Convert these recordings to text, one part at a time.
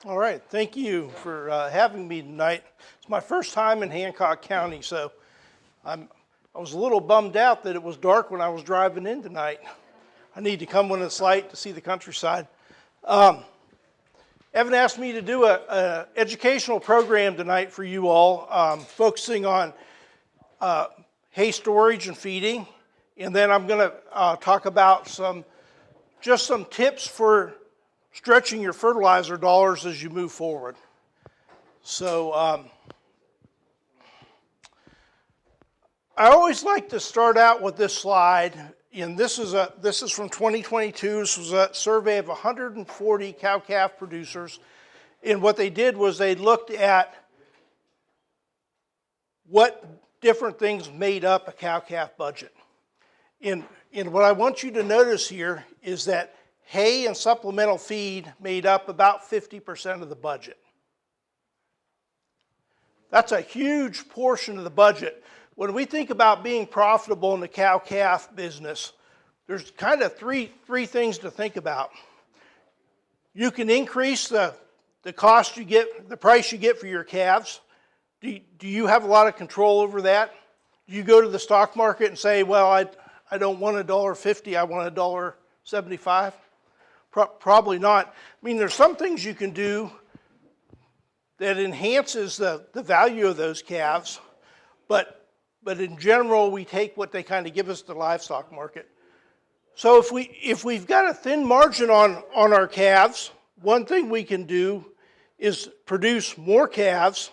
All right, thank you for having me tonight. It's my first time in Hancock County, so I was a little bummed out that it was dark when I was driving in tonight. I need to come when it's light to see the countryside. Evan asked me to do an educational program tonight for you all, focusing on hay storage and feeding, and then I'm going to talk about some tips for stretching your fertilizer dollars as you move forward. So I always like to start out with this slide, and this is from 2022. This was a survey of 140 cow-calf producers, and what they did was they looked at what different things made up a cow-calf budget. And what I want you to notice here is that hay and supplemental feed made up about 50% of the budget. That's a huge portion of the budget. When we think about being profitable in the cow-calf business, there's kind of three things to think about. You can increase the cost you get, the price you get for your calves. Do you have a lot of control over that? Do you go to the stock market and say, well, I don't want $1.50, I want $1.75? Probably not. I mean, there's some things you can do that enhances the value of those calves, but in general, we take what they kind of give us the livestock market. So if we've got a thin margin on our calves, one thing we can do is produce more calves,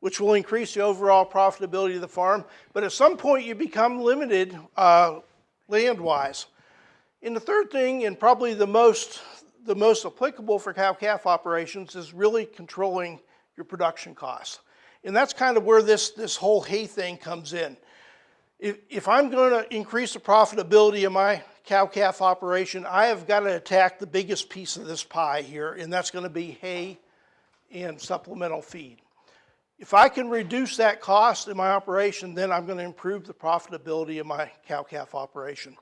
which will increase the overall profitability of the farm. But at some point, you become limited land-wise. And the third thing, and probably the most applicable for cow-calf operations, is really controlling your production costs. And that's kind of where this whole hay thing comes in. If I'm going to increase the profitability of my cow-calf operation, I have got to attack the biggest piece of this pie here, and that's going to be hay and supplemental feed. If I can reduce that cost in my operation, then I'm going to improve the profitability of my cow-calf operation.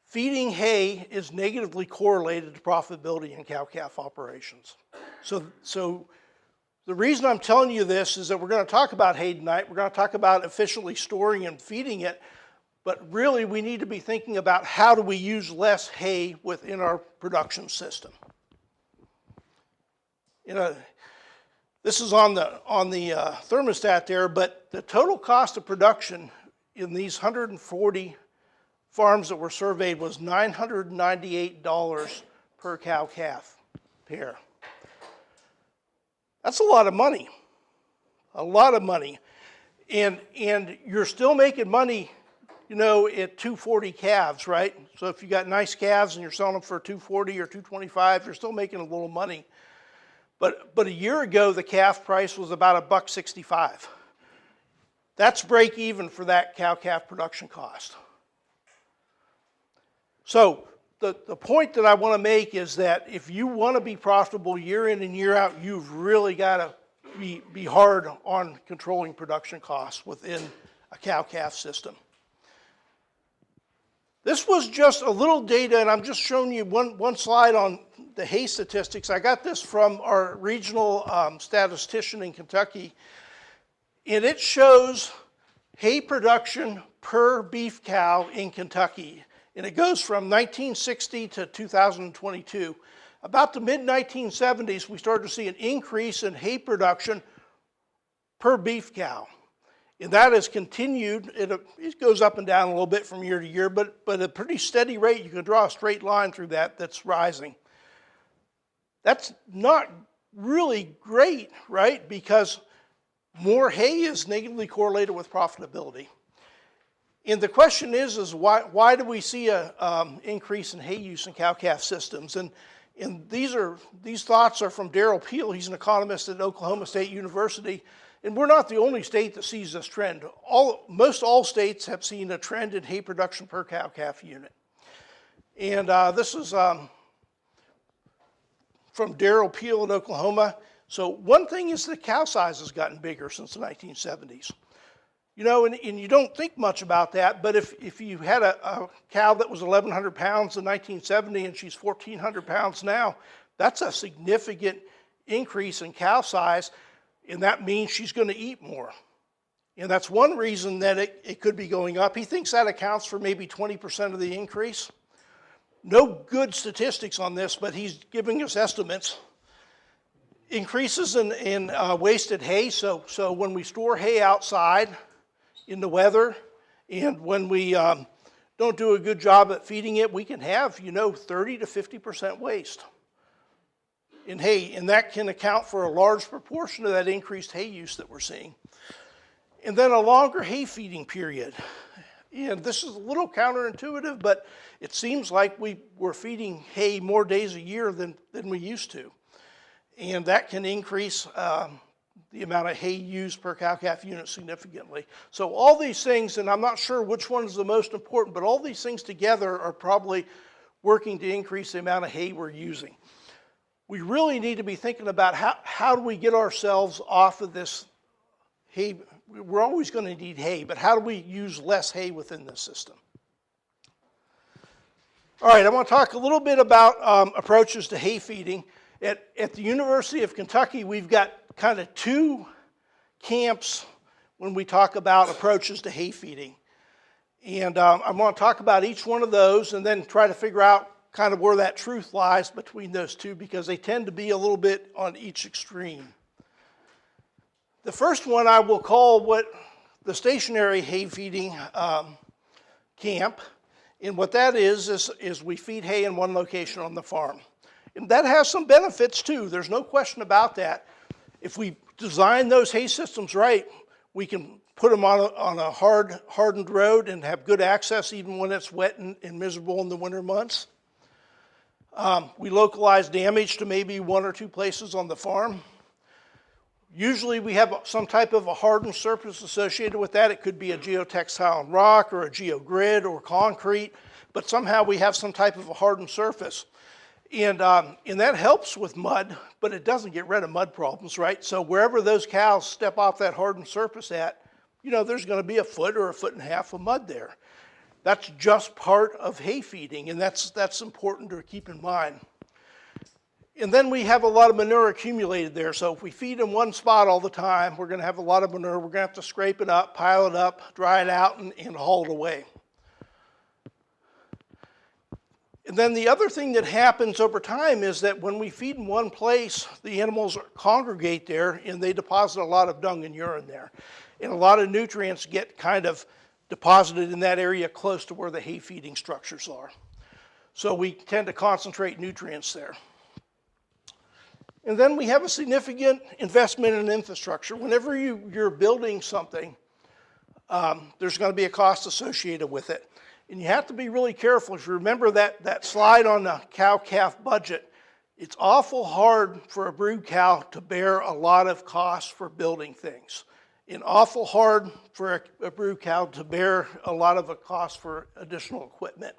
Feeding hay is negatively correlated to profitability in cow-calf operations. So the reason I'm telling you this is that we're going to talk about hay tonight. We're going to talk about efficiently storing and feeding it, but really we need to be thinking about how do we use less hay within our production system. This is on the thermostat there, but the total cost of production in these 140 farms that were surveyed was $998 per cow-calf pair. That's a lot of money, and you're still making money, at 240 calves, right? So if you got nice calves and you're selling them for 240 or 225, you're still making a little money. But a year ago, the calf price was about $1.65. That's break even for that cow-calf production cost. So the point that I want to make is that if you want to be profitable year in and year out, you've really got to be hard on controlling production costs within a cow-calf system. This was just a little data, and I'm just showing you one slide on the hay statistics. I got this from our regional statistician in Kentucky, and it shows hay production per beef cow in Kentucky. And it goes from 1960 to 2022. About the mid-1970s, we started to see an increase in hay production per beef cow. And that has continued. It goes up and down a little bit from year to year, but at a pretty steady rate. You can draw a straight line through that's rising. That's not really great, right? Because more hay is negatively correlated with profitability. And the question is why do we see an increase in hay use in cow-calf systems? And these thoughts are from Darrell Peel. He's an economist at Oklahoma State University. And we're not the only state that sees this trend. Most all states have seen a trend in hay production per cow-calf unit. And this is from Darrell Peel in Oklahoma. So one thing is the cow size has gotten bigger since the 1970s. And you don't think much about that, but if you had a cow that was 1,100 pounds in 1970 and she's 1,400 pounds now, that's a significant increase in cow size, and that means she's going to eat more. And that's one reason that it could be going up. He thinks that accounts for maybe 20% of the increase. No good statistics on this, but he's giving us estimates. Increases in wasted hay, so when we store hay outside in the weather, and when we don't do a good job at feeding it, we can have, 30 to 50% waste in hay, and that can account for a large proportion of that increased hay use that we're seeing. And then a longer hay feeding period. And this is a little counterintuitive, but it seems like we're feeding hay more days a year than we used to. And that can increase the amount of hay used per cow-calf unit significantly. So all these things, and I'm not sure which one is the most important, but all these things together are probably working to increase the amount of hay we're using. We really need to be thinking about how do we get ourselves off of this hay. We're always going to need hay, but how do we use less hay within this system? All right, I want to talk a little bit about approaches to hay feeding. At the University of Kentucky, we've got kind of two camps when we talk about approaches to hay feeding. And I want to talk about each one of those and then try to figure out kind of where that truth lies between those two, because they tend to be a little bit on each extreme. The first one I will call what the stationary hay feeding camp. And what that is we feed hay in one location on the farm. And that has some benefits too, there's no question about that. If we design those hay systems right, we can put them on a hardened road and have good access even when it's wet and miserable in the winter months. We localize damage to maybe one or two places on the farm. Usually we have some type of a hardened surface associated with that. It could be a geotextile and rock or a geogrid or concrete, but somehow we have some type of a hardened surface. And that helps with mud, but it doesn't get rid of mud problems, right? So wherever those cows step off that hardened surface at, there's going to be a foot or a foot and a half of mud there. That's just part of hay feeding, and that's important to keep in mind. And then we have a lot of manure accumulated there. So if we feed in one spot all the time, we're going to have a lot of manure. We're going to have to scrape it up, pile it up, dry it out, and haul it away. And then the other thing that happens over time is that when we feed in one place, the animals congregate there and they deposit a lot of dung and urine there. And a lot of nutrients get kind of deposited in that area close to where the hay feeding structures are. So we tend to concentrate nutrients there. And then we have a significant investment in infrastructure. Whenever you're building something, there's going to be a cost associated with it. And you have to be really careful. If you remember that slide on the cow-calf budget, it's awful hard for a brood cow to bear a lot of costs for building things. And awful hard for a brood cow to bear a lot of a cost for additional equipment.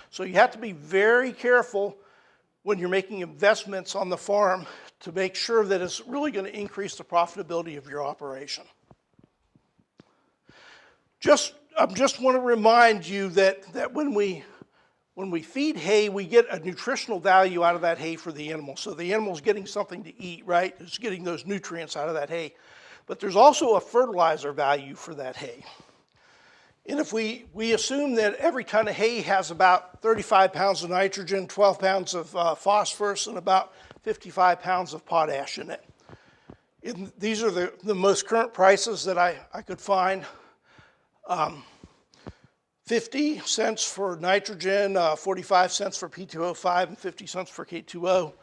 So you have to be very careful when you're making investments on the farm to make sure that it's really going to increase the profitability of your operation. I just want to remind you that when we feed hay, we get a nutritional value out of that hay for the animal. So the animal's getting something to eat, right? It's getting those nutrients out of that hay. But there's also a fertilizer value for that hay. And if we assume that every ton of hay has about 35 pounds of nitrogen, 12 pounds of phosphorus, and about 55 pounds of potash in it. And these are the most current prices that I could find. 50 cents for nitrogen, 45 cents for P2O5, and 50 cents for K2O.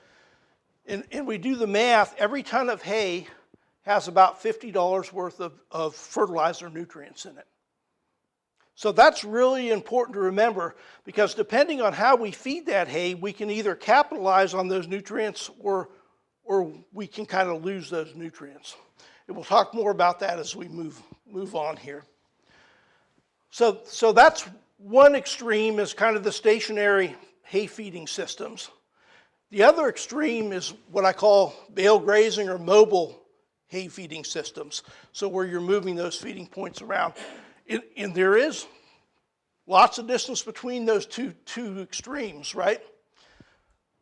And we do the math, every ton of hay has about $50 worth of fertilizer nutrients in it. So that's really important to remember, because depending on how we feed that hay, we can either capitalize on those nutrients or we can kind of lose those nutrients. And we'll talk more about that as we move on here. So that's one extreme, is kind of the stationary hay feeding systems. The other extreme is what I call bale grazing or mobile hay feeding systems. So where you're moving those feeding points around. And there is lots of distance between those two extremes, right?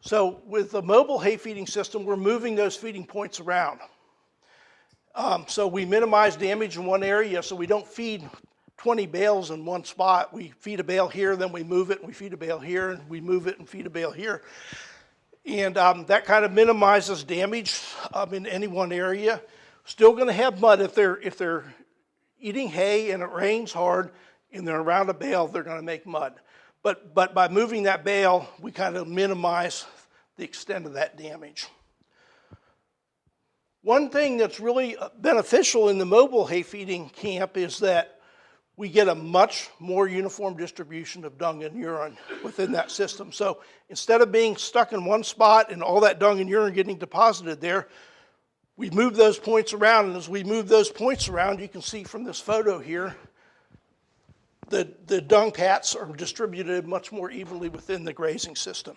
So with the mobile hay feeding system, we're moving those feeding points around. So we minimize damage in one area, so we don't feed 20 bales in one spot. We feed a bale here, then we move it, and we feed a bale here, and we move it and feed a bale here. And that kind of minimizes damage in any one area. Still going to have mud if they're eating hay and it rains hard and they're around a bale, they're going to make mud. But by moving that bale, we kind of minimize the extent of that damage. One thing that's really beneficial in the mobile hay feeding camp is that we get a much more uniform distribution of dung and urine within that system. So instead of being stuck in one spot and all that dung and urine getting deposited there, we move those points around, and as we move those points around, you can see from this photo here, the dung pats are distributed much more evenly within the grazing system.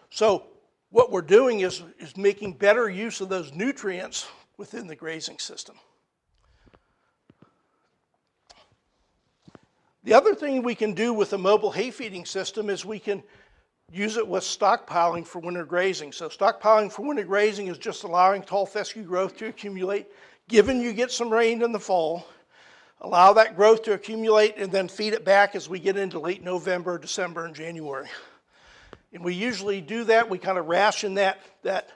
So what we're doing is making better use of those nutrients within the grazing system. The other thing we can do with a mobile hay feeding system is we can use it with stockpiling for winter grazing. So stockpiling for winter grazing is just allowing tall fescue growth to accumulate, given you get some rain in the fall, allow that growth to accumulate and then feed it back as we get into late November, December, and January. And we usually do that. We kind of ration that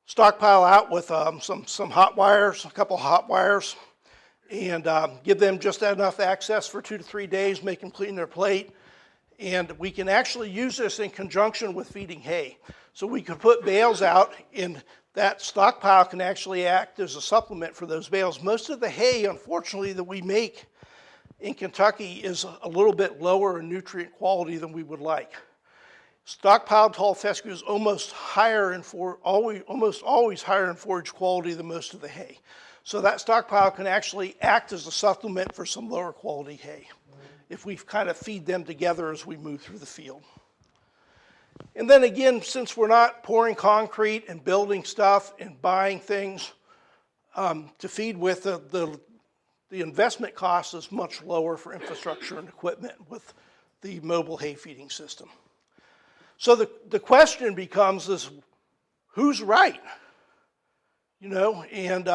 stockpile out with some hot wires, a couple hot wires, and give them just enough access for 2 to 3 days, make them clean their plate. And we can actually use this in conjunction with feeding hay. So we could put bales out, and that stockpile can actually act as a supplement for those bales. Most of the hay, unfortunately, that we make in Kentucky is a little bit lower in nutrient quality than we would like. Stockpiled tall fescue is almost always higher in forage quality than most of the hay. So that stockpile can actually act as a supplement for some lower quality hay if we kind of feed them together as we move through the field. And then again, since we're not pouring concrete and building stuff and buying things to feed with, the investment cost is much lower for infrastructure and equipment with the mobile hay feeding system. So the question becomes is, who's right? You know, and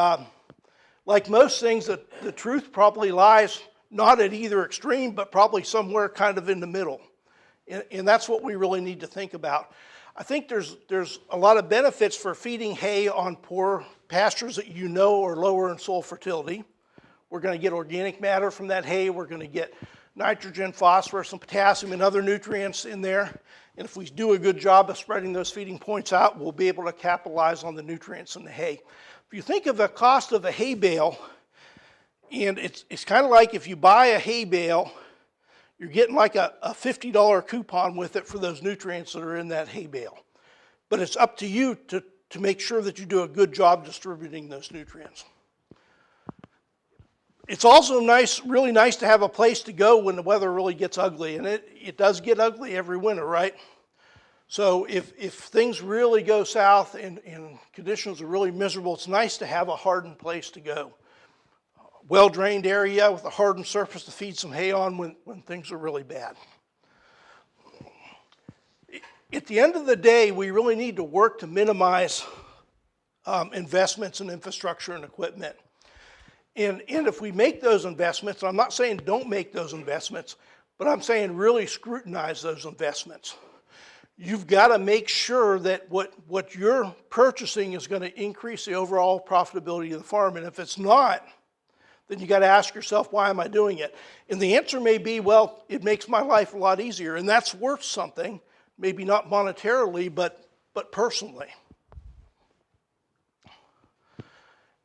like most things, the truth probably lies not at either extreme, but probably somewhere kind of in the middle. And that's what we really need to think about. I think there's a lot of benefits for feeding hay on poor pastures that you know are lower in soil fertility. We're going to get organic matter from that hay. We're going to get nitrogen, phosphorus, and potassium and other nutrients in there. And if we do a good job of spreading those feeding points out, we'll be able to capitalize on the nutrients in the hay. If you think of the cost of a hay bale, and it's kind of like if you buy a hay bale, you're getting like a $50 coupon with it for those nutrients that are in that hay bale. But it's up to you to make sure that you do a good job distributing those nutrients. It's also really nice to have a place to go when the weather really gets ugly, and it does get ugly every winter, right? So if things really go south and conditions are really miserable, it's nice to have a hardened place to go. Well-drained area with a hardened surface to feed some hay on when things are really bad. At the end of the day, we really need to work to minimize investments in infrastructure and equipment. And if we make those investments, I'm not saying don't make those investments, but I'm saying really scrutinize those investments. You've got to make sure that what you're purchasing is going to increase the overall profitability of the farm. And if it's not, then you got to ask yourself, why am I doing it? And the answer may be, well, it makes my life a lot easier, and that's worth something, maybe not monetarily, but personally.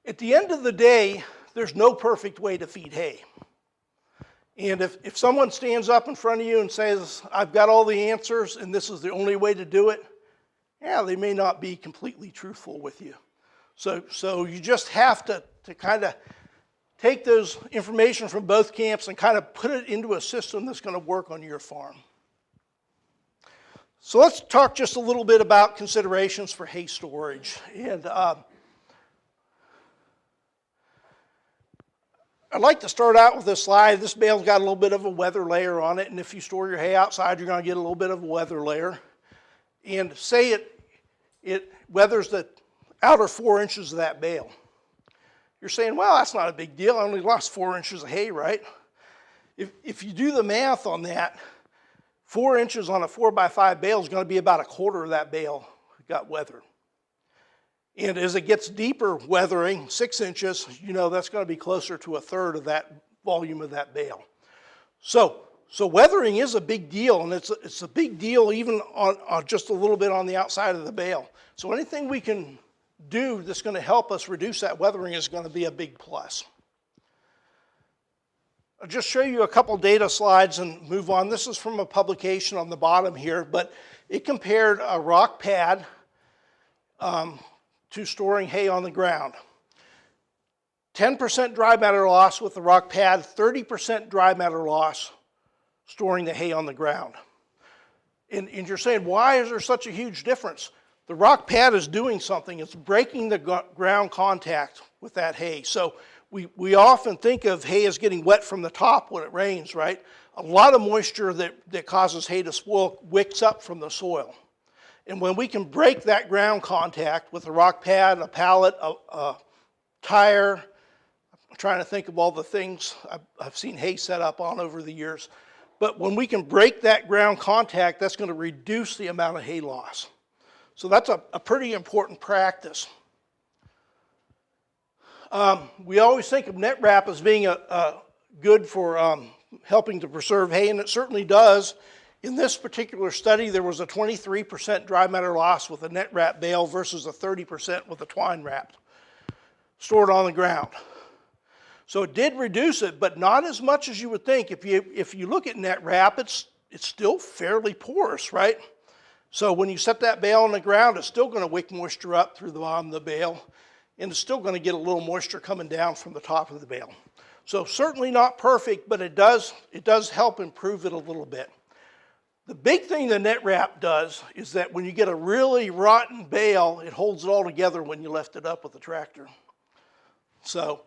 At the end of the day, there's no perfect way to feed hay. And if someone stands up in front of you and says, I've got all the answers and this is the only way to do it, yeah, they may not be completely truthful with you. So you just have to kind of take those information from both camps and kind of put it into a system that's going to work on your farm. So let's talk just a little bit about considerations for hay storage. And I'd like to start out with this slide. This bale's got a little bit of a weather layer on it, and if you store your hay outside, you're going to get a little bit of a weather layer. and say it weathers the outer 4 inches of that bale. You're saying, well, that's not a big deal. I only lost 4 inches of hay, right? If you do the math on that, 4 inches on a 4x5 bale is going to be about a quarter of that bale got weathered. And as it gets deeper weathering, 6 inches, you know that's going to be closer to a third of that volume of that bale. So weathering is a big deal, and it's a big deal even on just a little bit on the outside of the bale. So anything we can do that's going to help us reduce that weathering is going to be a big plus. I'll just show you a couple data slides and move on. This is from a publication on the bottom here, but it compared a rock pad to storing hay on the ground. 10% dry matter loss with the rock pad, 30% dry matter loss storing the hay on the ground. And you're saying, why is there such a huge difference? The rock pad is doing something. It's breaking the ground contact with that hay. So we often think of hay as getting wet from the top when it rains, right? A lot of moisture that causes hay to spoil wicks up from the soil. And when we can break that ground contact with a rock pad, a pallet, a tire, I'm trying to think of all the things I've seen hay set up on over the years. But when we can break that ground contact, that's going to reduce the amount of hay loss. So that's a pretty important practice. We always think of net wrap as being good for helping to preserve hay, and it certainly does. In this particular study, there was a 23% dry matter loss with a net wrap bale versus a 30% with a twine wrapped, stored on the ground. So it did reduce it, but not as much as you would think. If you look at net wrap, it's still fairly porous, right? So when you set that bale on the ground, it's still going to wick moisture up through the bottom of the bale, and it's still going to get a little moisture coming down from the top of the bale. So certainly not perfect, but it does help improve it a little bit. The big thing the net wrap does is that when you get a really rotten bale, it holds it all together when you lift it up with the tractor. So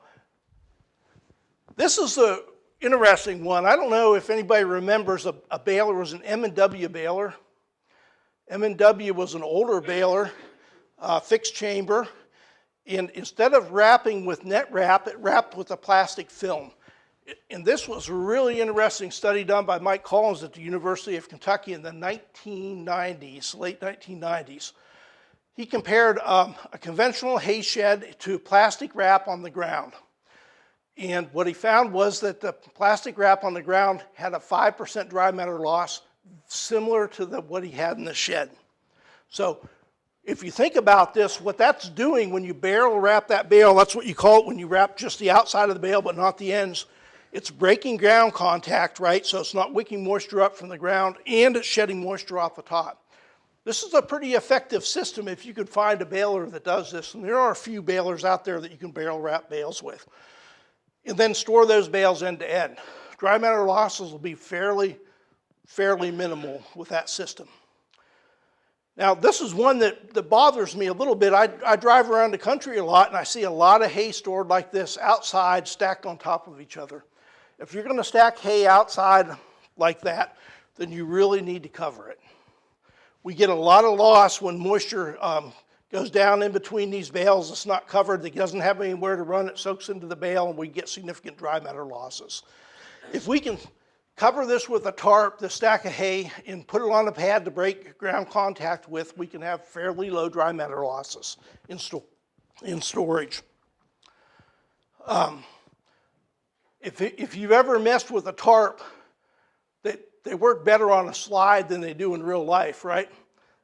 this is an interesting one. I don't know if anybody remembers a baler was an M&W baler. M&W was an older baler, fixed chamber, and instead of wrapping with net wrap, it wrapped with a plastic film. And this was a really interesting study done by Mike Collins at the University of Kentucky in the 1990s, late 1990s. He compared a conventional hay shed to plastic wrap on the ground. And what he found was that the plastic wrap on the ground had a 5% dry matter loss, similar to what he had in the shed. So if you think about this, what that's doing when you barrel wrap that bale, that's what you call it when you wrap just the outside of the bale but not the ends. It's breaking ground contact, right? So it's not wicking moisture up from the ground, and it's shedding moisture off the top. This is a pretty effective system if you could find a baler that does this, and there are a few balers out there that you can barrel wrap bales with. And then store those bales end to end. Dry matter losses will be fairly minimal with that system. Now, this is one that bothers me a little bit. I drive around the country a lot, and I see a lot of hay stored like this outside, stacked on top of each other. If you're going to stack hay outside like that, then you really need to cover it. We get a lot of loss when moisture goes down in between these bales. It's not covered. It doesn't have anywhere to run. It soaks into the bale, and we get significant dry matter losses. If we can cover this with a tarp, the stack of hay, and put it on a pad to break ground contact with, we can have fairly low dry matter losses in storage. If you've ever messed with a tarp, they work better on a slide than they do in real life, right?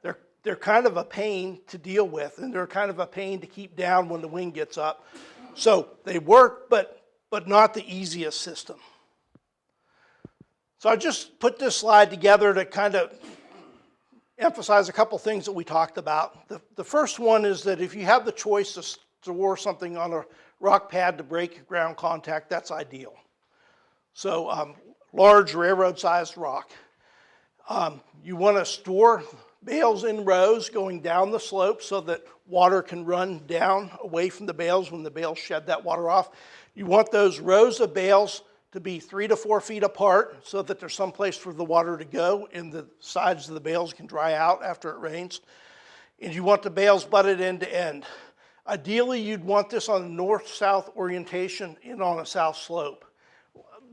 They're kind of a pain to deal with, and they're kind of a pain to keep down when the wind gets up. So they work, but not the easiest system. So I just put this slide together to kind of emphasize a couple things that we talked about. The first one is that if you have the choice to store something on a rock pad to break ground contact, that's ideal. So large railroad-sized rock. You want to store bales in rows going down the slope so that water can run down away from the bales when the bales shed that water off. You want those rows of bales to be 3 to 4 feet apart so that there's some place for the water to go and the sides of the bales can dry out after it rains. And you want the bales butted end to end. Ideally, you'd want this on a north-south orientation and on a south slope.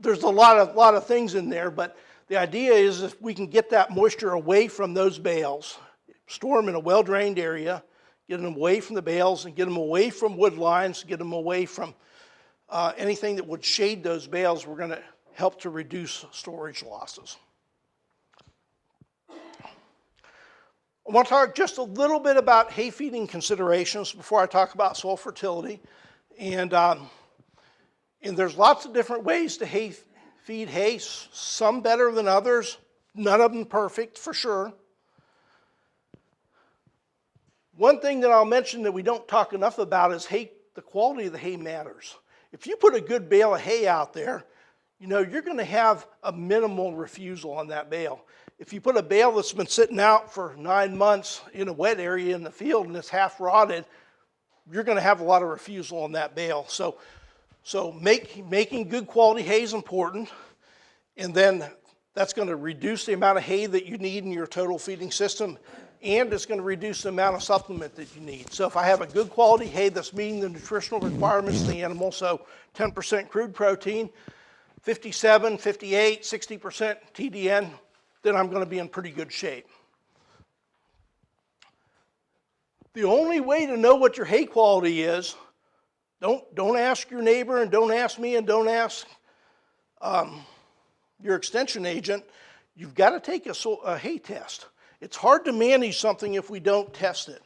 There's a lot of things in there, but the idea is if we can get that moisture away from those bales, store them in a well-drained area, get them away from the bales and get them away from wood lines, get them away from anything that would shade those bales, we're going to help to reduce storage losses. I want to talk just a little bit about hay feeding considerations before I talk about soil fertility. And there's lots of different ways to feed hay, some better than others, none of them perfect for sure. One thing that I'll mention that we don't talk enough about is hay. The quality of the hay matters. If you put a good bale of hay out there, you know, you're going to have a minimal refusal on that bale. If you put a bale that's been sitting out for 9 months in a wet area in the field and it's half rotted, you're going to have a lot of refusal on that bale. So making good quality hay is important, and then that's going to reduce the amount of hay that you need in your total feeding system, and it's going to reduce the amount of supplement that you need. So if I have a good quality hay that's meeting the nutritional requirements of the animal, so 10% crude protein, 57, 58, 60% TDN, then I'm going to be in pretty good shape. The only way to know what your hay quality is, don't ask your neighbor and don't ask me and don't ask your extension agent. You've got to take a hay test. It's hard to manage something if we don't test it.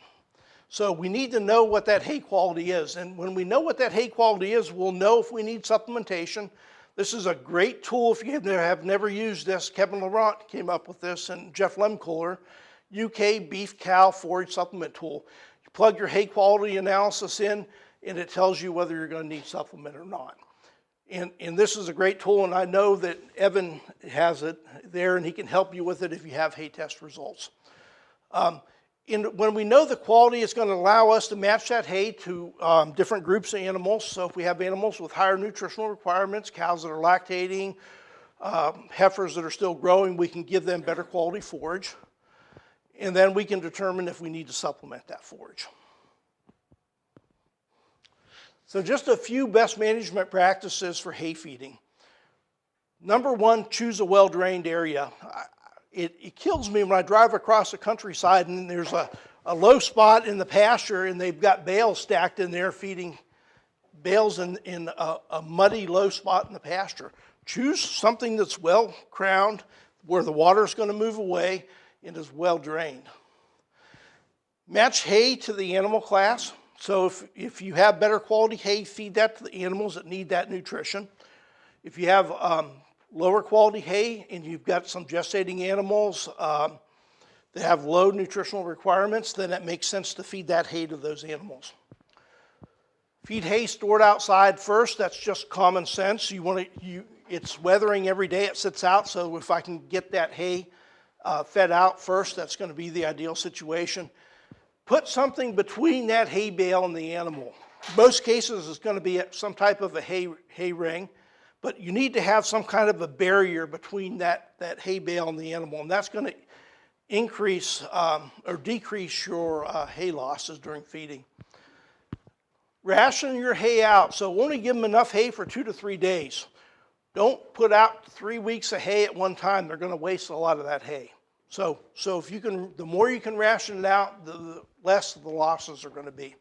So we need to know what that hay quality is. And when we know what that hay quality is, we'll know if we need supplementation. This is a great tool if you have never used this. Kevin Laurent came up with this, and Jeff Lemkohler, UK beef cow forage supplement tool. You plug your hay quality analysis in, and it tells you whether you're going to need supplement or not. And this is a great tool, and I know that Evan has it there, and he can help you with it if you have hay test results. When we know the quality, it's going to allow us to match that hay to different groups of animals. So if we have animals with higher nutritional requirements, cows that are lactating, heifers that are still growing, we can give them better quality forage. And then we can determine if we need to supplement that forage. So just a few best management practices for hay feeding. Number one, choose a well-drained area. It kills me when I drive across the countryside and there's a low spot in the pasture and they've got bales stacked in there feeding bales in a muddy low spot in the pasture. Choose something that's well crowned, where the water is going to move away and is well drained. Match hay to the animal class. So if you have better quality hay, feed that to the animals that need that nutrition. If you have lower quality hay and you've got some gestating animals that have low nutritional requirements, then it makes sense to feed that hay to those animals. Feed hay stored outside first. That's just common sense. It's weathering every day it sits out, so if I can get that hay fed out first, that's going to be the ideal situation. Put something between that hay bale and the animal. Most cases it's going to be some type of a hay ring, but you need to have some kind of a barrier between that hay bale and the animal, and that's going to increase or decrease your hay losses during feeding. Ration your hay out, so only give them enough hay for 2 to 3 days. Don't put out 3 weeks of hay at one time. They're going to waste a lot of that hay. So if you can, the more you can ration it out, the less the losses are going to be.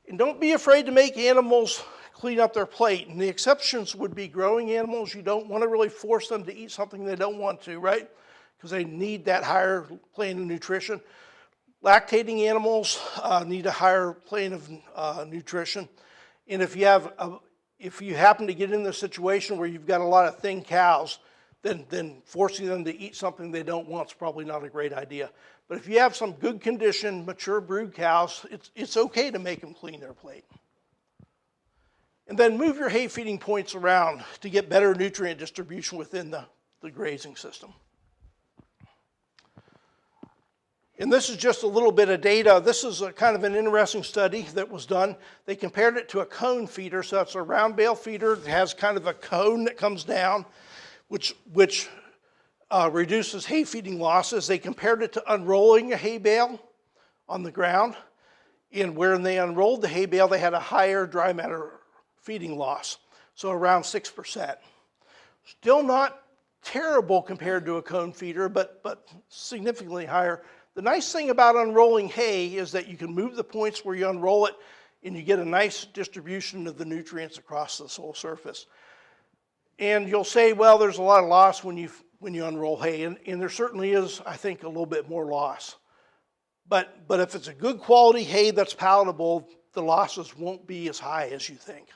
And don't be afraid to make animals clean up their plate. And the exceptions would be growing animals. You don't want to really force them to eat something they don't want to, right? Because they need that higher plane of nutrition. Lactating animals need a higher plane of nutrition. And if you happen to get in the situation where you've got a lot of thin cows, then forcing them to eat something they don't want is probably not a great idea. But if you have some good condition, mature brood cows, it's okay to make them clean their plate. And then move your hay feeding points around to get better nutrient distribution within the grazing system. And this is just a little bit of data. This is a kind of an interesting study that was done. They compared it to a cone feeder. So it's a round bale feeder that has kind of a cone that comes down, which reduces hay feeding losses. They compared it to unrolling a hay bale on the ground. And when they unrolled the hay bale, they had a higher dry matter feeding loss, so around 6%. Still not terrible compared to a cone feeder, but significantly higher. The nice thing about unrolling hay is that you can move the points where you unroll it, and you get a nice distribution of the nutrients across the soil surface. And you'll say, well, there's a lot of loss when you unroll hay, and there certainly is, I think, a little bit more loss. But if it's a good quality hay that's palatable, the losses won't be as high as you think.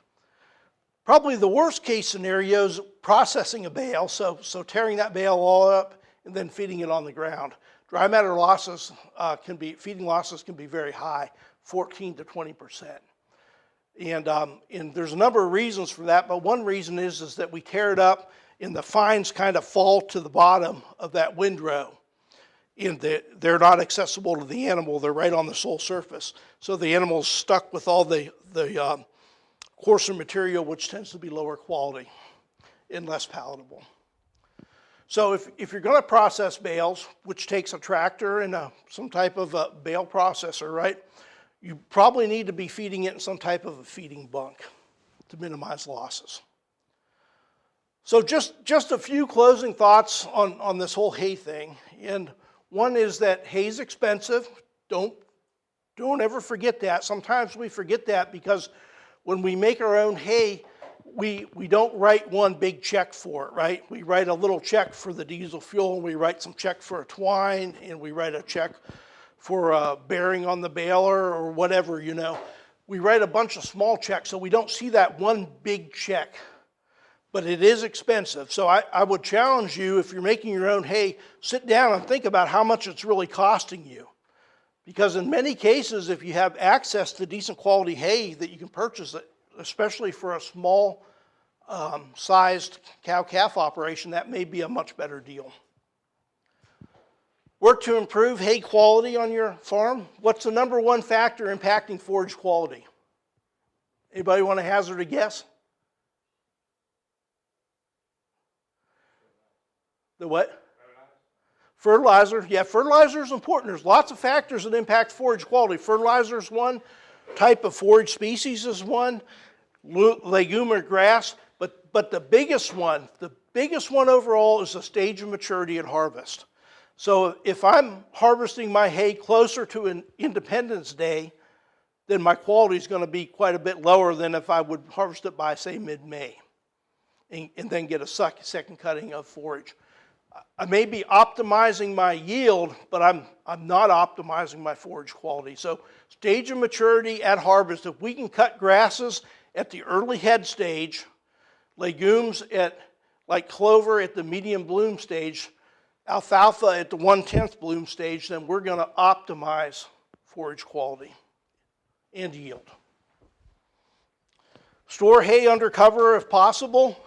Probably the worst case scenario is processing a bale, so tearing that bale all up and then feeding it on the ground. Dry matter losses feeding losses can be very high, 14 to 20%. And there's a number of reasons for that, but one reason is that we tear it up and the fines kind of fall to the bottom of that windrow. And they're not accessible to the animal, they're right on the soil surface. So the animal's stuck with all the coarser material, which tends to be lower quality and less palatable. So if you're going to process bales, which takes a tractor and some type of a bale processor, right, you probably need to be feeding it in some type of a feeding bunk to minimize losses. So just a few closing thoughts on this whole hay thing. And one is that hay's expensive. Don't ever forget that. Sometimes we forget that because when we make our own hay, we don't write one big check for it, right? We write a little check for the diesel fuel, and we write some check for a twine, and we write a check for a bearing on the baler or whatever, you know. We write a bunch of small checks, so we don't see that one big check. But it is expensive. So I would challenge you, if you're making your own hay, sit down and think about how much it's really costing you. Because in many cases, if you have access to decent quality hay that you can purchase, especially for a small sized cow-calf operation, that may be a much better deal. Work to improve hay quality on your farm. What's the number one factor impacting forage quality? Anybody want to hazard a guess? The what? Fertilizer. Yeah, fertilizer is important. There's lots of factors that impact forage quality. Fertilizer is one. Type of forage species is one. Legume or grass. But the biggest one overall is the stage of maturity at harvest. So if I'm harvesting my hay closer to an Independence Day, then my quality is going to be quite a bit lower than if I would harvest it by, say, mid-May and then get a second cutting of forage. I may be optimizing my yield, but I'm not optimizing my forage quality. So stage of maturity at harvest, if we can cut grasses at the early head stage, legumes like clover at the medium bloom stage, alfalfa at the 1/10 bloom stage, then we're going to optimize forage quality and yield. Store hay under cover if possible.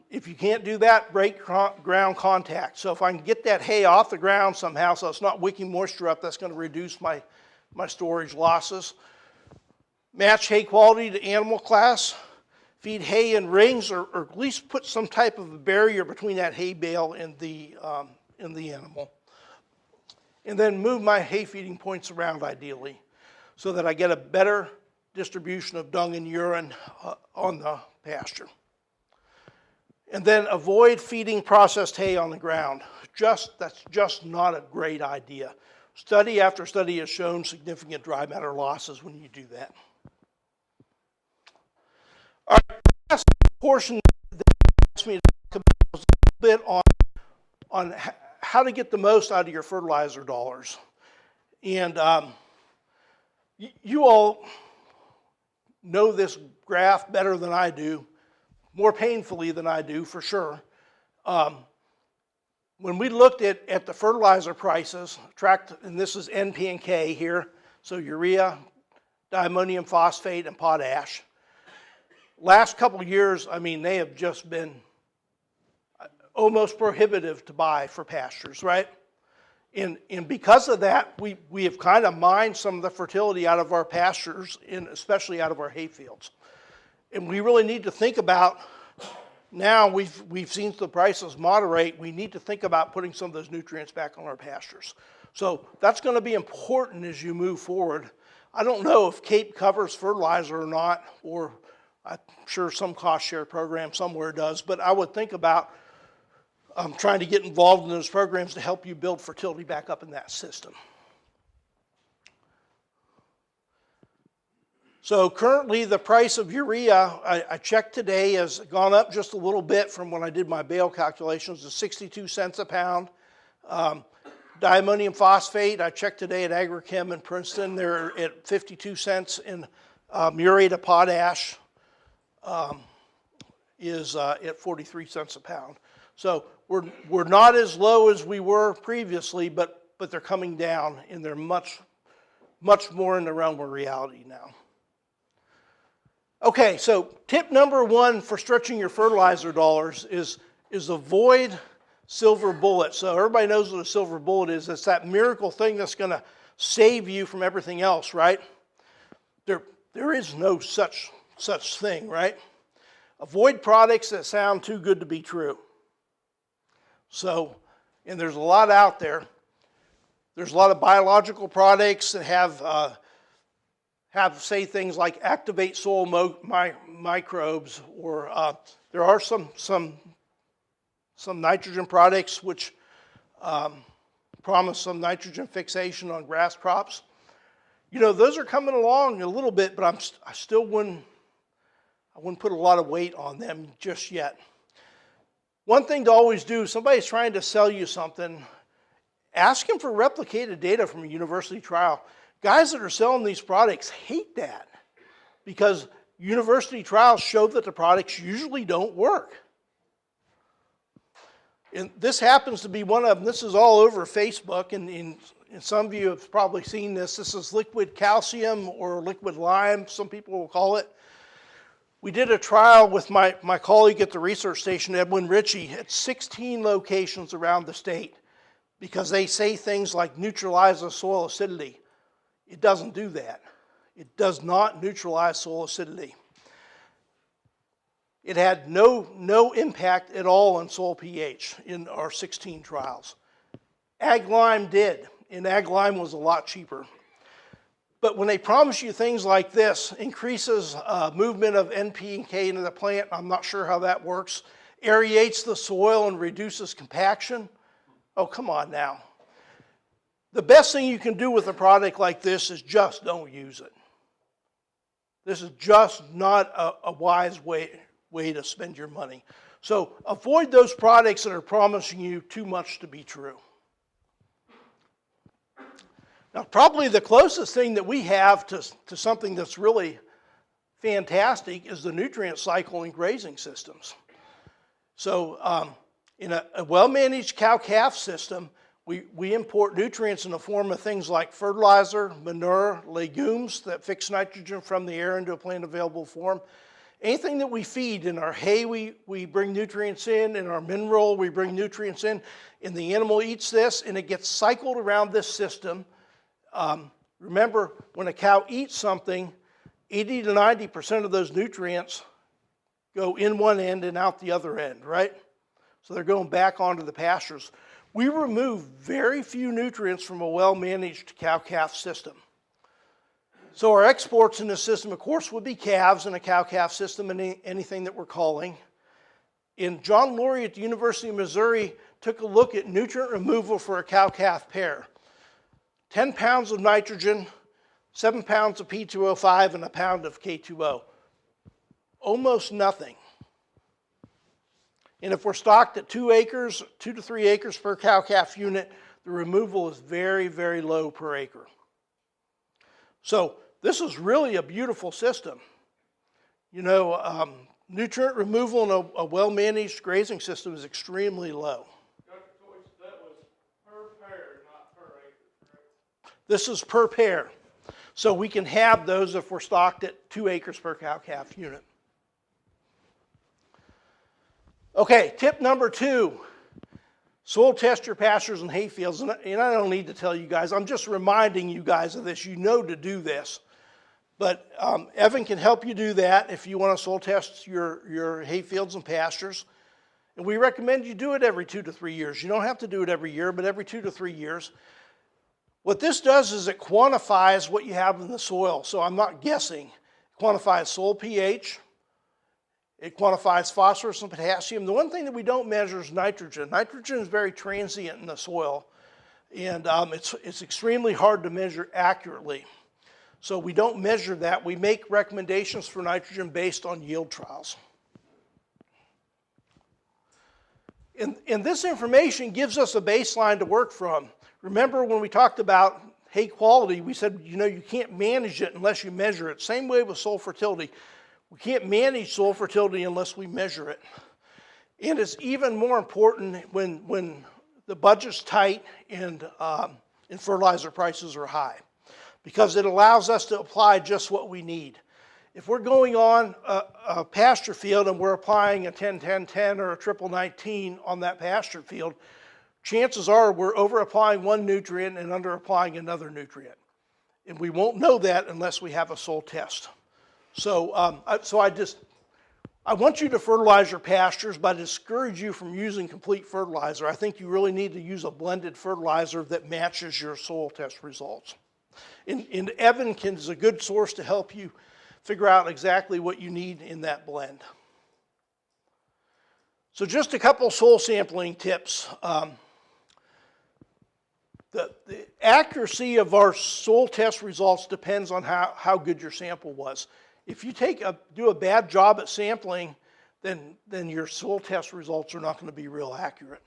If you can't do that, break ground contact. So if I can get that hay off the ground somehow so it's not wicking moisture up, that's going to reduce my storage losses. Match hay quality to animal class. Feed hay in rings or at least put some type of a barrier between that hay bale and the animal. And then move my hay feeding points around ideally so that I get a better distribution of dung and urine on the pasture. And then avoid feeding processed hay on the ground. That's just not a great idea. Study after study has shown significant dry matter losses when you do that. All right, the last portion that asked me to talk about was a little bit on how to get the most out of your fertilizer dollars. And you all know this graph better than I do. More painfully than I do, for sure. When we looked at the fertilizer prices, and this is N, P, and K here, so urea, diammonium phosphate, and potash. Last couple of years, I mean, they have just been almost prohibitive to buy for pastures, right? And because of that, we have kind of mined some of the fertility out of our pastures, and especially out of our hay fields. And we really need to think about, now we've seen the prices moderate, we need to think about putting some of those nutrients back on our pastures. So that's going to be important as you move forward. I don't know if CAIP covers fertilizer or not, or I'm sure some cost share program somewhere does, but I would think about trying to get involved in those programs to help you build fertility back up in that system. So currently the price of urea, I checked today, has gone up just a little bit from when I did my bale calculations to 62 cents a pound. Diammonium phosphate, I checked today at Agrichem in Princeton, they're at 52 cents, and muriate of potash is at 43 cents a pound. So we're not as low as we were previously, but they're coming down, and they're much more in the realm of reality now. Okay, so tip number one for stretching your fertilizer dollars is avoid silver bullet. So everybody knows what a silver bullet is. It's that miracle thing that's going to save you from everything else, right? There is no such thing, right? Avoid products that sound too good to be true. So, and there's a lot out there. There's a lot of biological products that have say things like activate soil microbes, or there are some nitrogen products which promise some nitrogen fixation on grass crops. You know, those are coming along a little bit, but I still wouldn't put a lot of weight on them just yet. One thing to always do, if somebody's trying to sell you something, ask them for replicated data from a university trial. Guys that are selling these products hate that because university trials show that the products usually don't work. And this happens to be one of them. This is all over Facebook, and some of you have probably seen this. This is liquid calcium or liquid lime, some people will call it. We did a trial with my colleague at the research station, Edwin Ritchie, at 16 locations around the state because they say things like neutralize the soil acidity. It doesn't do that. It does not neutralize soil acidity. It had no impact at all on soil pH in our 16 trials. Ag lime did, and ag lime was a lot cheaper. But when they promise you things like this, increases movement of NP and K into the plant, I'm not sure how that works, aerates the soil and reduces compaction, oh, come on now. The best thing you can do with a product like this is just don't use it. This is just not a wise way to spend your money. So avoid those products that are promising you too much to be true. Now, probably the closest thing that we have to something that's really fantastic is the nutrient cycle in grazing systems. So in a well-managed cow-calf system, we import nutrients in the form of things like fertilizer, manure, legumes that fix nitrogen from the air into a plant-available form. Anything that we feed, in our hay we bring nutrients in our mineral we bring nutrients in, and the animal eats this and it gets cycled around this system. Remember, when a cow eats something, 80 to 90% of those nutrients go in one end and out the other end, right? So they're going back onto the pastures. We remove very few nutrients from a well-managed cow-calf system. So our exports in this system, of course, would be calves in a cow-calf system and anything that we're calling. And John Laurie at the University of Missouri took a look at nutrient removal for a cow-calf pair. 10 pounds of nitrogen, 7 pounds of P2O5, and a pound of K2O. Almost nothing. And if we're stocked at 2 to 3 acres per cow-calf unit, the removal is very, very low per acre. So this is really a beautiful system. You know, nutrient removal in a well-managed grazing system is extremely low. Dr. Teutsch, that was per pair, not per acre, correct? This is per pair. So we can have those if we're stocked at 2 acres per cow-calf unit. Okay, tip number 2. Soil test your pastures and hay fields, and I don't need to tell you guys, I'm just reminding you guys of this. You know to do this. But Evan can help you do that if you want to soil test your hay fields and pastures. And we recommend you do it every 2 to 3 years. You don't have to do it every year, but every 2 to 3 years. What this does is it quantifies what you have in the soil. So I'm not guessing. It quantifies soil pH. It quantifies phosphorus and potassium. The one thing that we don't measure is nitrogen. Nitrogen is very transient in the soil, and it's extremely hard to measure accurately. So we don't measure that. We make recommendations for nitrogen based on yield trials. And this information gives us a baseline to work from. Remember when we talked about hay quality, we said, you can't manage it unless you measure it. Same way with soil fertility. We can't manage soil fertility unless we measure it. And it's even more important when the budget's tight and fertilizer prices are high, because it allows us to apply just what we need. If we're going on a pasture field and we're applying a 10-10-10 or a 19-19 on that pasture field, chances are we're over-applying one nutrient and under-applying another nutrient. And we won't know that unless we have a soil test. So, I want you to fertilize your pastures, but I discourage you from using complete fertilizer. I think you really need to use a blended fertilizer that matches your soil test results. And Evan is a good source to help you figure out exactly what you need in that blend. So just a couple soil sampling tips. The accuracy of our soil test results depends on how good your sample was. If you do a bad job at sampling, then your soil test results are not going to be real accurate.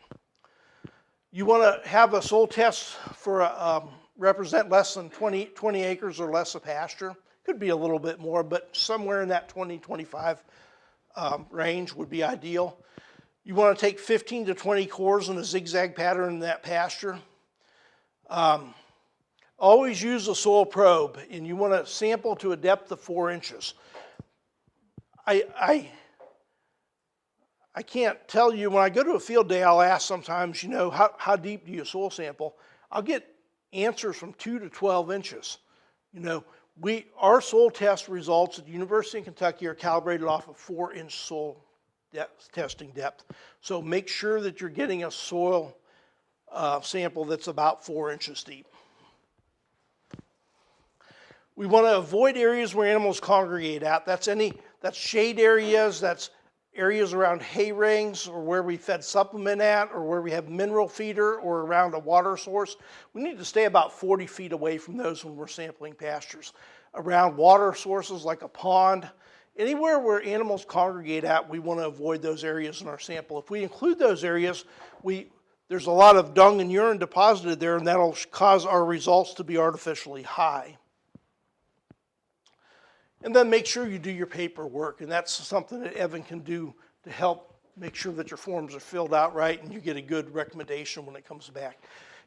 You want to have a soil test for represent less than 20 acres or less of pasture. Could be a little bit more, but somewhere in that 20-25 range would be ideal. You want to take 15 to 20 cores in a zigzag pattern in that pasture. Always use a soil probe, and you want to sample to a depth of 4 inches. I can't tell you, when I go to a field day, I'll ask sometimes, how deep do you soil sample? I'll get answers from 2 to 12 inches. Our soil test results at the University of Kentucky are calibrated off of 4-inch soil testing depth. So make sure that you're getting a soil sample that's about 4 inches deep. We want to avoid areas where animals congregate at. That's shade areas, that's areas around hay rings, or where we fed supplement at, or where we have mineral feeder, or around a water source. We need to stay about 40 feet away from those when we're sampling pastures. Around water sources like a pond, anywhere where animals congregate at, we want to avoid those areas in our sample. If we include those areas, there's a lot of dung and urine deposited there, and that'll cause our results to be artificially high. And then make sure you do your paperwork, and that's something that Evan can do to help make sure that your forms are filled out right and you get a good recommendation when it comes back.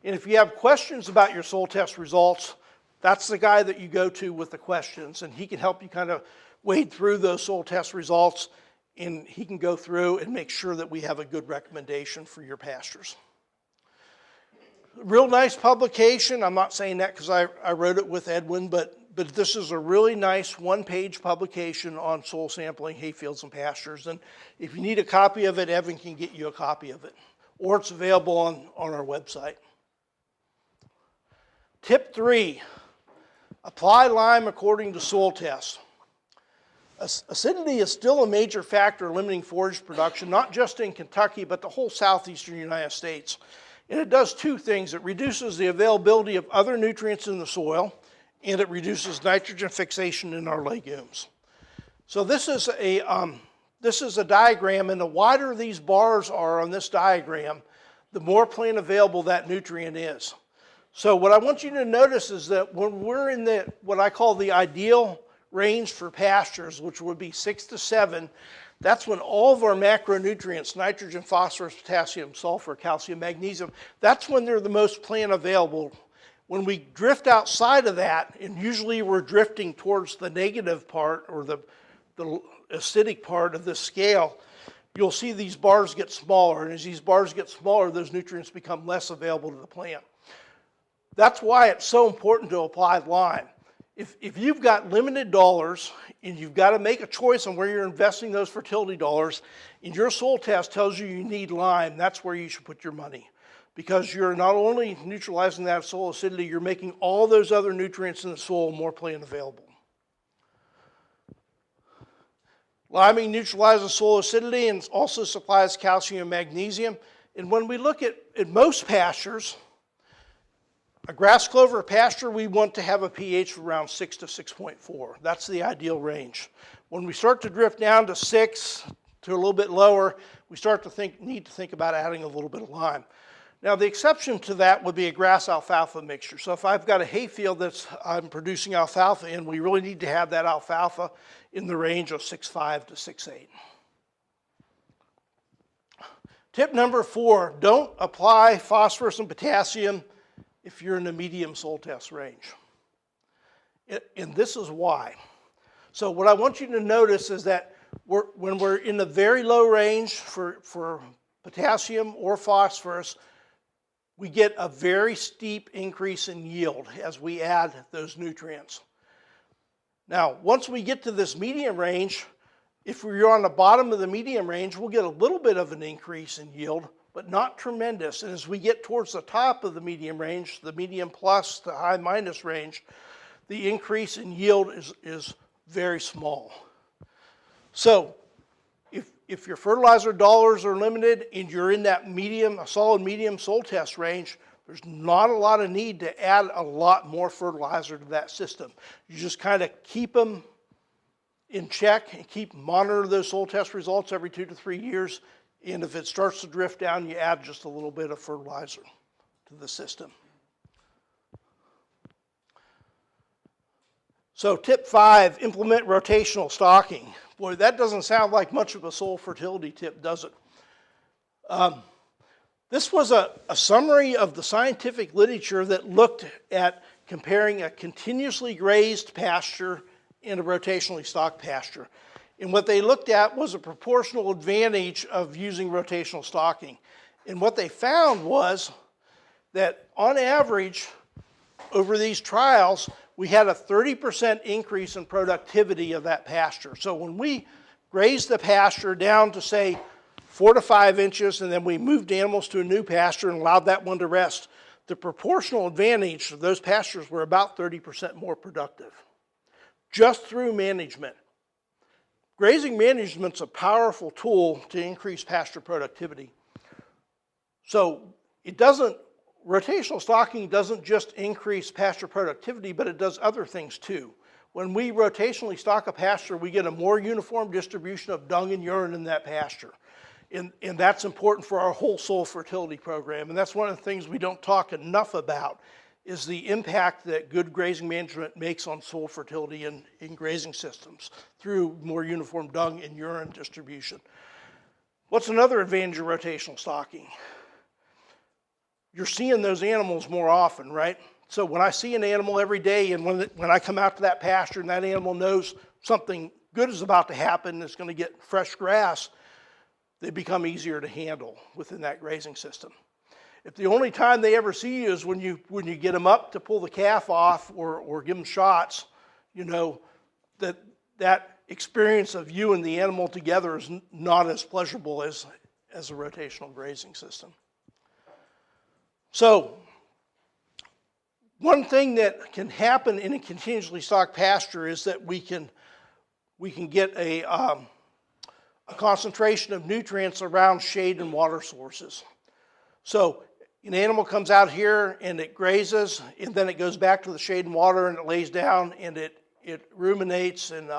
And if you have questions about your soil test results, that's the guy that you go to with the questions, and he can help you kind of wade through those soil test results, and he can go through and make sure that we have a good recommendation for your pastures. Real nice publication. I'm not saying that because I wrote it with Edwin, but this is a really nice one-page publication on soil sampling, hay fields, and pastures. And if you need a copy of it, Evan can get you a copy of it. Or it's available on our website. Tip 3, apply lime according to soil tests. Acidity is still a major factor limiting forage production, not just in Kentucky, but the whole southeastern United States. And it does two things. It reduces the availability of other nutrients in the soil, and it reduces nitrogen fixation in our legumes. So this is a diagram, and the wider these bars are on this diagram, the more plant available that nutrient is. So what I want you to notice is that when we're in what I call the ideal range for pastures, which would be 6 to 7, that's when all of our macronutrients, nitrogen, phosphorus, potassium, sulfur, calcium, magnesium, that's when they're the most plant available. When we drift outside of that, and usually we're drifting towards the negative part or the acidic part of the scale, you'll see these bars get smaller, and as these bars get smaller, those nutrients become less available to the plant. That's why it's so important to apply lime. If you've got limited dollars and you've got to make a choice on where you're investing those fertility dollars, and your soil test tells you need lime, that's where you should put your money. Because you're not only neutralizing that soil acidity, you're making all those other nutrients in the soil more plant available. Liming neutralizes soil acidity and also supplies calcium and magnesium. And when we look at most pastures, a grass clover pasture, we want to have a pH of around 6 to 6.4. That's the ideal range. When we start to drift down to 6 to a little bit lower, we start to need to think about adding a little bit of lime. Now the exception to that would be a grass alfalfa mixture. So if I've got a hay field I'm producing alfalfa in, we really need to have that alfalfa in the range of 6.5 to 6.8. Tip number 4, don't apply phosphorus and potassium if you're in the medium soil test range. And this is why. So what I want you to notice is that when we're in the very low range for potassium or phosphorus, we get a very steep increase in yield as we add those nutrients. Now, once we get to this medium range, if we're on the bottom of the medium range, we'll get a little bit of an increase in yield, but not tremendous. And as we get towards the top of the medium range, the medium plus to high minus range, the increase in yield is very small. So if your fertilizer dollars are limited and you're in that medium, a solid medium soil test range, there's not a lot of need to add a lot more fertilizer to that system. You just kind of keep them in check and monitor those soil test results every 2 to 3 years. And if it starts to drift down, you add just a little bit of fertilizer to the system. So tip 5, implement rotational stocking. Boy, that doesn't sound like much of a soil fertility tip, does it? This was a summary of the scientific literature that looked at comparing a continuously grazed pasture and a rotationally stocked pasture. And what they looked at was a proportional advantage of using rotational stocking. And what they found was that on average, over these trials, we had a 30% increase in productivity of that pasture. So when we grazed the pasture down to, say, 4 to 5 inches, and then we moved animals to a new pasture and allowed that one to rest, the proportional advantage of those pastures were about 30% more productive, just through management. Grazing management's a powerful tool to increase pasture productivity. So rotational stocking doesn't just increase pasture productivity, but it does other things too. When we rotationally stock a pasture, we get a more uniform distribution of dung and urine in that pasture. And that's important for our whole soil fertility program. And that's one of the things we don't talk enough about, is the impact that good grazing management makes on soil fertility in grazing systems through more uniform dung and urine distribution. What's another advantage of rotational stocking? You're seeing those animals more often, right? So when I see an animal every day, and when I come out to that pasture and that animal knows something good is about to happen, it's going to get fresh grass, they become easier to handle within that grazing system. If the only time they ever see you is when you get them up to pull the calf off or give them shots, you know that experience of you and the animal together is not as pleasurable as a rotational grazing system. So one thing that can happen in a continuously stocked pasture is that we can get a concentration of nutrients around shade and water sources. So an animal comes out here and it grazes, and then it goes back to the shade and water and it lays down and it ruminates and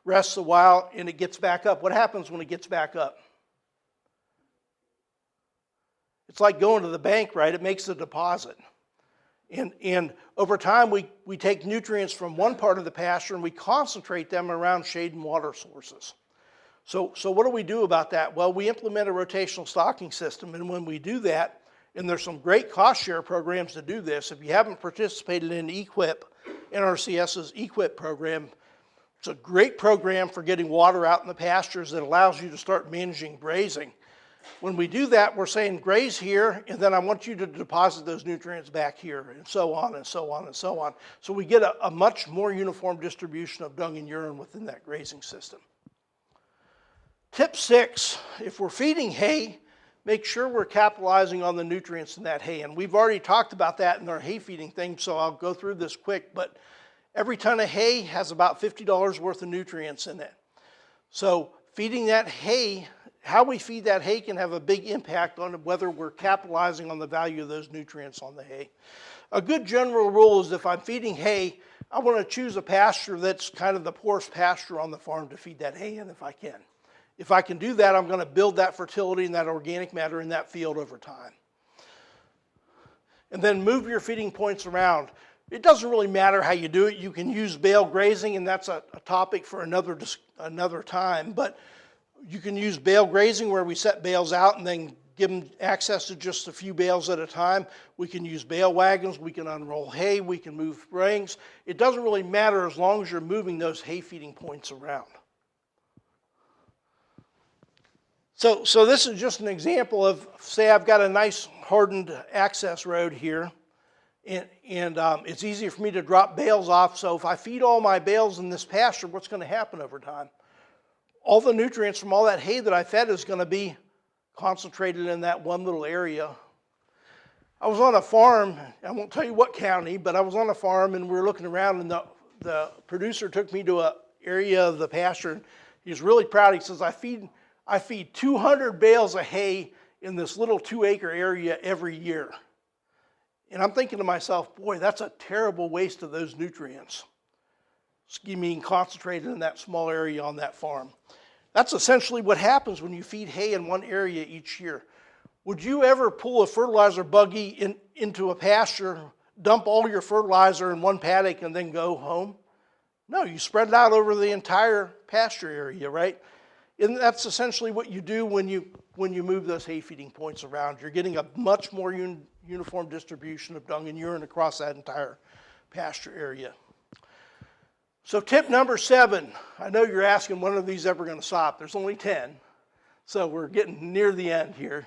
rests a while and it gets back up. What happens when it gets back up? It's like going to the bank, right? It makes a deposit. And over time, we take nutrients from one part of the pasture and we concentrate them around shade and water sources. So what do we do about that? Well, we implement a rotational stocking system, and when we do that, and there's some great cost share programs to do this. If you haven't participated in EQIP, NRCS's EQIP program, It's a great program for getting water out in the pastures that allows you to start managing grazing. When we do that, we're saying graze here, and then I want you to deposit those nutrients back here, and so on and so on and so on. So we get a much more uniform distribution of dung and urine within that grazing system. Tip 6, if we're feeding hay, make sure we're capitalizing on the nutrients in that hay. And we've already talked about that in our hay feeding thing, so I'll go through this quick. But every ton of hay has about $50 worth of nutrients in it. So feeding that hay, how we feed that hay can have a big impact on whether we're capitalizing on the value of those nutrients on the hay. A good general rule is if I'm feeding hay, I want to choose a pasture that's kind of the poorest pasture on the farm to feed that hay in if I can. If I can do that, I'm going to build that fertility and that organic matter in that field over time. And then move your feeding points around. It doesn't really matter how you do it. You can use bale grazing, and that's a topic for another time. But you can use bale grazing where we set bales out and then give them access to just a few bales at a time. We can use bale wagons. We can unroll hay. We can move rings. It doesn't really matter as long as you're moving those hay feeding points around. So this is just an example of, say I've got a nice hardened access road here, and it's easier for me to drop bales off. So if I feed all my bales in this pasture, what's going to happen over time? All the nutrients from all that hay that I fed is going to be concentrated in that one little area. I was on a farm, I won't tell you what county, but I was on a farm and we were looking around, and the producer took me to an area of the pasture, and he was really proud. He says, I feed 200 bales of hay in this little 2-acre area every year. And I'm thinking to myself, boy, that's a terrible waste of those nutrients. You mean concentrated in that small area on that farm. That's essentially what happens when you feed hay in one area each year. Would you ever pull a fertilizer buggy into a pasture, dump all your fertilizer in one paddock, and then go home? No, you spread it out over the entire pasture area, right? And that's essentially what you do when you move those hay feeding points around. You're getting a much more uniform distribution of dung and urine across that entire pasture area. So tip number 7, I know you're asking when are these ever going to stop. There's only 10, so we're getting near the end here.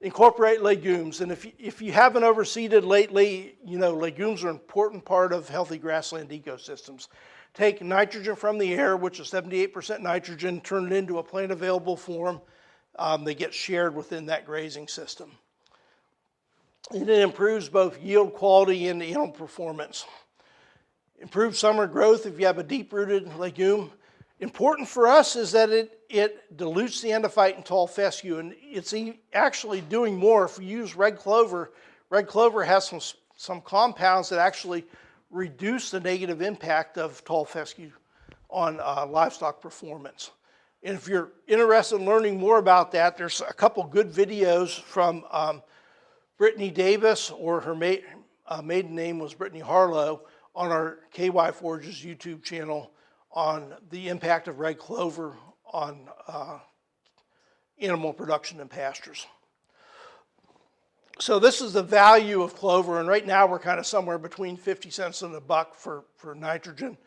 Incorporate legumes, and if you haven't overseeded lately, you know legumes are an important part of healthy grassland ecosystems. Take nitrogen from the air, which is 78% nitrogen, turn it into a plant available form. They get shared within that grazing system. And it improves both yield quality and animal performance. Improves summer growth if you have a deep-rooted legume. Important for us is that it dilutes the endophyte and tall fescue, and it's actually doing more. If you use red clover has some compounds that actually reduce the negative impact of tall fescue on livestock performance. And if you're interested in learning more about that, there's a couple good videos from Brittany Davis, or her maiden name was Brittany Harlow, on our KY Forage's YouTube channel on the impact of red clover on animal production in pastures. So this is the value of clover, and right now we're kind of somewhere between 50 cents and $1 for nitrogen.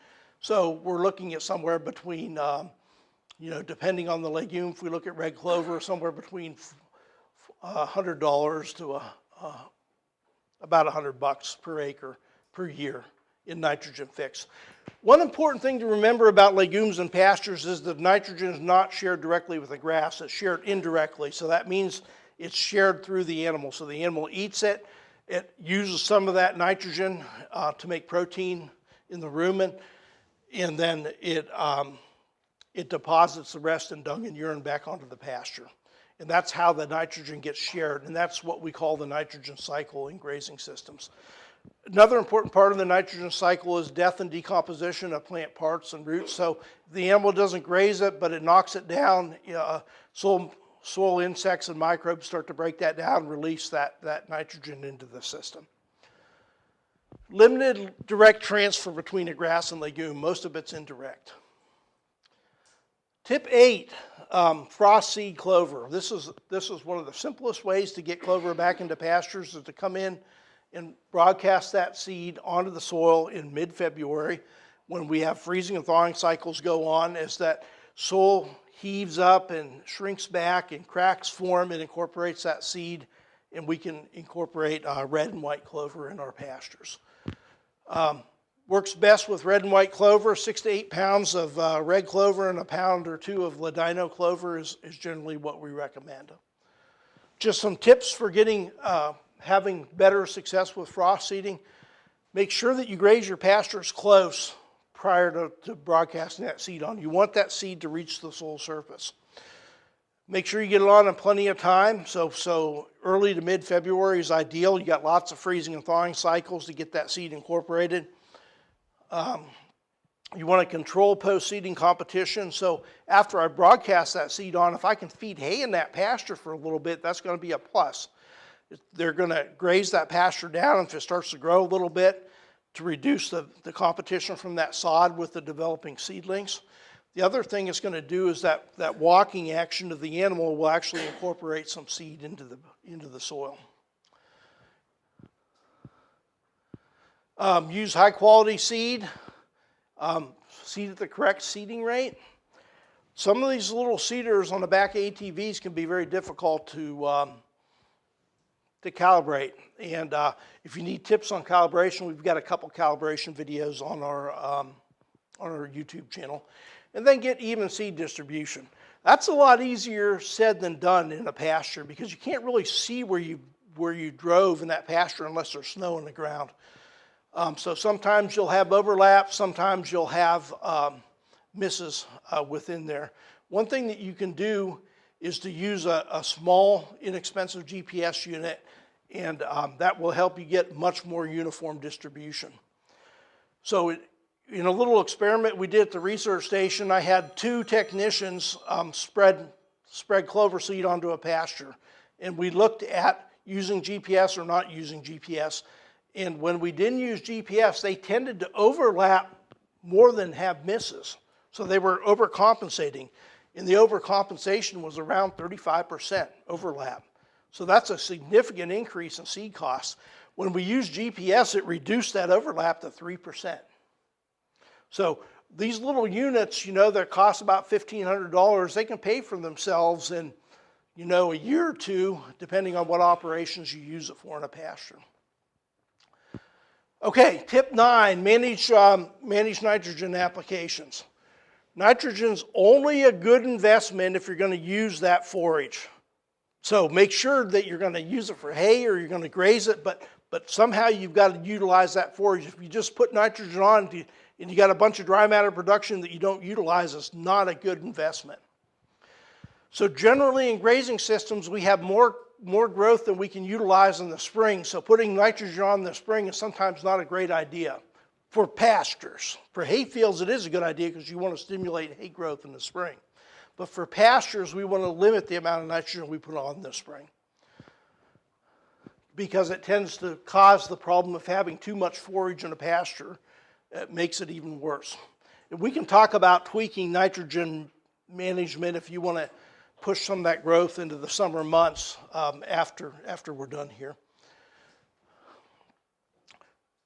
So we're looking at somewhere between, depending on the legume, if we look at red clover, somewhere between $100 to about $100 per acre per year in nitrogen fix. One important thing to remember about legumes and pastures is that nitrogen is not shared directly with the grass, it's shared indirectly. So that means it's shared through the animal. So the animal eats it, it uses some of that nitrogen to make protein in the rumen, and then it deposits the rest in dung and urine back onto the pasture. And that's how the nitrogen gets shared, and that's what we call the nitrogen cycle in grazing systems. Another important part of the nitrogen cycle is death and decomposition of plant parts and roots. So if the animal doesn't graze it, but it knocks it down, soil insects and microbes start to break that down and release that nitrogen into the system. Limited direct transfer between a grass and legume. Most of it's indirect. Tip 8, frost seed clover. This is one of the simplest ways to get clover back into pastures, is to come in and broadcast that seed onto the soil in mid-February. when we have freezing and thawing cycles go on. As that soil heaves up and shrinks back and cracks form, it incorporates that seed, and we can incorporate red and white clover in our pastures. Works best with red and white clover. 6 to 8 pounds of red clover and a pound or 2 of ladino clover is generally what we recommend. Just some tips for having better success with frost seeding. Make sure that you graze your pastures close prior to broadcasting that seed on. You want that seed to reach the soil surface. Make sure you get it on in plenty of time. So early to mid-February is ideal. You got lots of freezing and thawing cycles to get that seed incorporated. You want to control post-seeding competition. So after I broadcast that seed on, if I can feed hay in that pasture for a little bit, that's going to be a plus. They're going to graze that pasture down if it starts to grow a little bit to reduce the competition from that sod with the developing seedlings. The other thing it's going to do is that walking action of the animal will actually incorporate some seed into the soil. Use high quality seed. Seed at the correct seeding rate. Some of these little seeders on the back of ATVs can be very difficult to calibrate. And if you need tips on calibration, we've got a couple calibration videos on our YouTube channel. And then get even seed distribution. That's a lot easier said than done in a pasture because you can't really see where you drove in that pasture unless there's snow on the ground. So sometimes you'll have overlap, sometimes you'll have misses within there. One thing that you can do is to use a small, inexpensive GPS unit, and that will help you get much more uniform distribution. So in a little experiment we did at the research station, I had 2 technicians spread clover seed onto a pasture, and we looked at using GPS or not using GPS. And when we didn't use GPS, they tended to overlap more than have misses. So they were overcompensating. And the overcompensation was around 35% overlap. So that's a significant increase in seed costs. When we used GPS, it reduced that overlap to 3%. So these little units, that cost about $1,500, they can pay for themselves in, a year or 2, depending on what operations you use it for in a pasture. Okay, tip 9, manage nitrogen applications. Nitrogen's only a good investment if you're going to use that forage. So make sure that you're going to use it for hay or you're going to graze it, but somehow you've got to utilize that forage. If you just put nitrogen on and you got a bunch of dry matter production that you don't utilize, it's not a good investment. So generally in grazing systems, we have more growth than we can utilize in the spring. So putting nitrogen on in the spring is sometimes not a great idea. For pastures. For hay fields, it is a good idea because you want to stimulate hay growth in the spring. But for pastures, we want to limit the amount of nitrogen we put on this spring because it tends to cause the problem of having too much forage in a pasture. It makes it even worse. And we can talk about tweaking nitrogen management if you want to push some of that growth into the summer months after we're done here.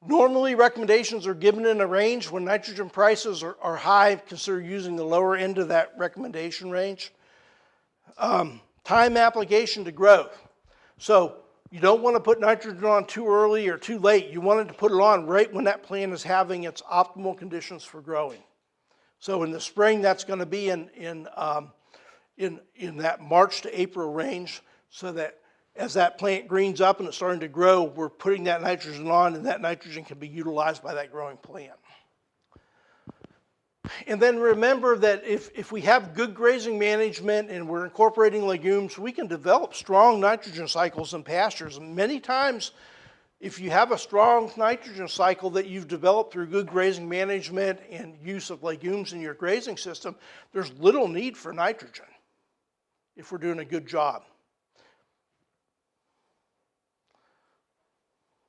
Normally, recommendations are given in a range. When nitrogen prices are high, consider using the lower end of that recommendation range. Time application to growth. So you don't want to put nitrogen on too early or too late. You want to put it on right when that plant is having its optimal conditions for growing. So in the spring, that's going to be in that March to April range, so that as that plant greens up and it's starting to grow, we're putting that nitrogen on, and that nitrogen can be utilized by that growing plant. And then remember that if we have good grazing management and we're incorporating legumes, we can develop strong nitrogen cycles in pastures. And many times, if you have a strong nitrogen cycle that you've developed through good grazing management and use of legumes in your grazing system, there's little need for nitrogen if we're doing a good job.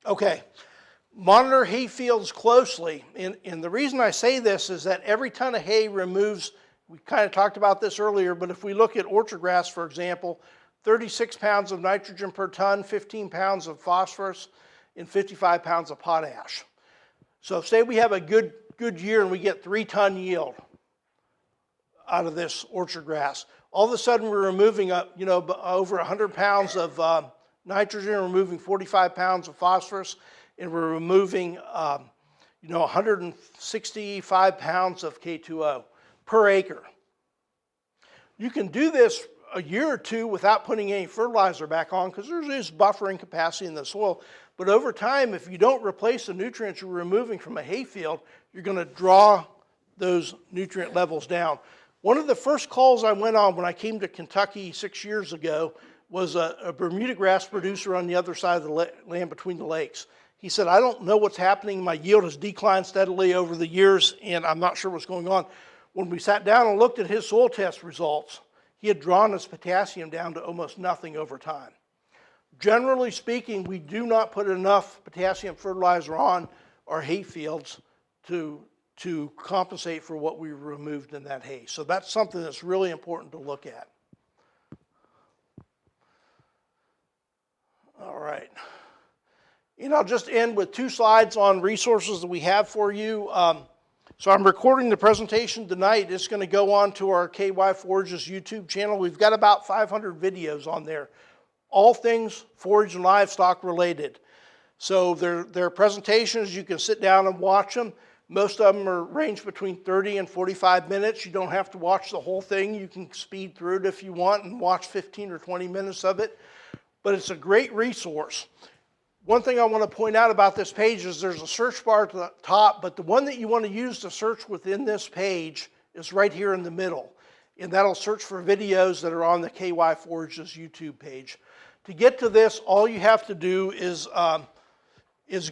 Okay, monitor hay fields closely. And the reason I say this is that every ton of hay removes, we kind of talked about this earlier, but if we look at orchard grass, for example, 36 pounds of nitrogen per ton, 15 pounds of phosphorus, and 55 pounds of potash. So say we have a good good year and we get 3-ton yield out of this orchard grass. All of a sudden we're removing over 100 pounds of nitrogen, we're removing 45 pounds of phosphorus, and we're removing 165 pounds of K2O per acre. You can do this a year or two without putting any fertilizer back on because there is buffering capacity in the soil. But over time, if you don't replace the nutrients you're removing from a hayfield, you're going to draw those nutrient levels down. One of the first calls I went on when I came to Kentucky 6 years ago was a Bermuda grass producer on the other side of the land between the lakes. He said, I don't know what's happening. My yield has declined steadily over the years, and I'm not sure what's going on. When we sat down and looked at his soil test results, he had drawn his potassium down to almost nothing over time. Generally speaking, we do not put enough potassium fertilizer on our hay fields to compensate for what we removed in that hay. So that's something that's really important to look at. All right. And I'll just end with 2 slides on resources that we have for you. So I'm recording the presentation tonight. It's going to go on to our KY Forage's YouTube channel. We've got about 500 videos on there, all things forage and livestock related. So they're presentations. You can sit down and watch them. Most of them range between 30 and 45 minutes. You don't have to watch the whole thing. You can speed through it if you want and watch 15 or 20 minutes of it. But it's a great resource. One thing I want to point out about this page is there's a search bar at the top, but the one that you want to use to search within this page is right here in the middle. And that'll search for videos that are on the KY Forage's YouTube page. To get to this, all you have to do is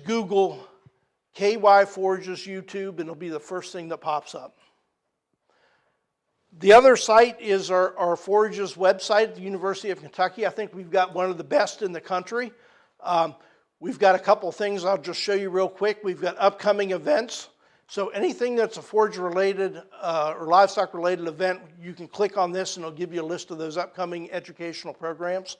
Google KY Forage's YouTube, and it'll be the first thing that pops up. The other site is our Forage's website at the University of Kentucky. I think we've got one of the best in the country. We've got a couple things I'll just show you real quick. We've got upcoming events. So anything that's a forage-related or livestock-related event, you can click on this and it'll give you a list of those upcoming educational programs.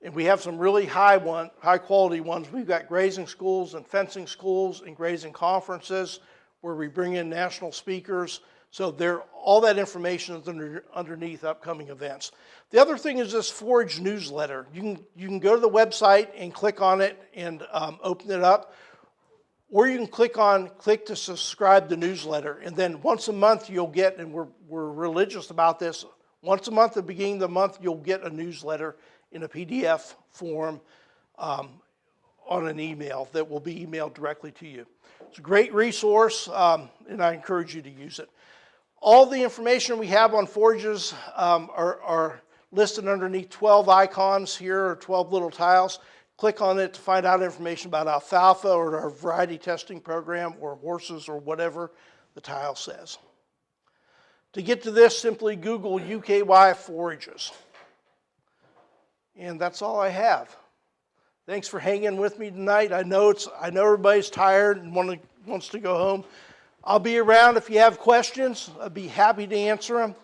And we have some really high-quality ones. We've got grazing schools and fencing schools and grazing conferences where we bring in national speakers. So all that information is underneath upcoming events. The other thing is this Forage newsletter. You can go to the website and click on it and open it up. Or you can click to subscribe to newsletter. And then once a month you'll get, and we're religious about this, once a month at the beginning of the month you'll get a newsletter in a PDF form on an email that will be emailed directly to you. It's a great resource and I encourage you to use it. All the information we have on forages are listed underneath 12 icons here, or 12 little tiles. Click on it to find out information about alfalfa or our variety testing program or horses or whatever the tile says. To get to this, simply Google UKY Forages. And that's all I have. Thanks for hanging with me tonight. I know everybody's tired and wants to go home. I'll be around if you have questions. I'd be happy to answer them.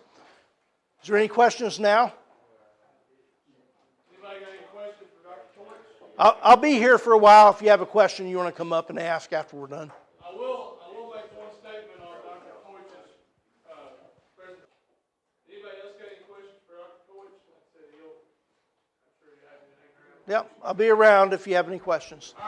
Is there any questions now? Anybody got any questions for Dr. Teutsch? I'll be here for a while if you have a question you want to come up and ask after we're done. I will make one statement on Dr. Teutsch's presentation. Anybody else got any questions for Dr. Teutsch? Like I said, I'm sure you have anything around. Yep, I'll be around if you have any questions.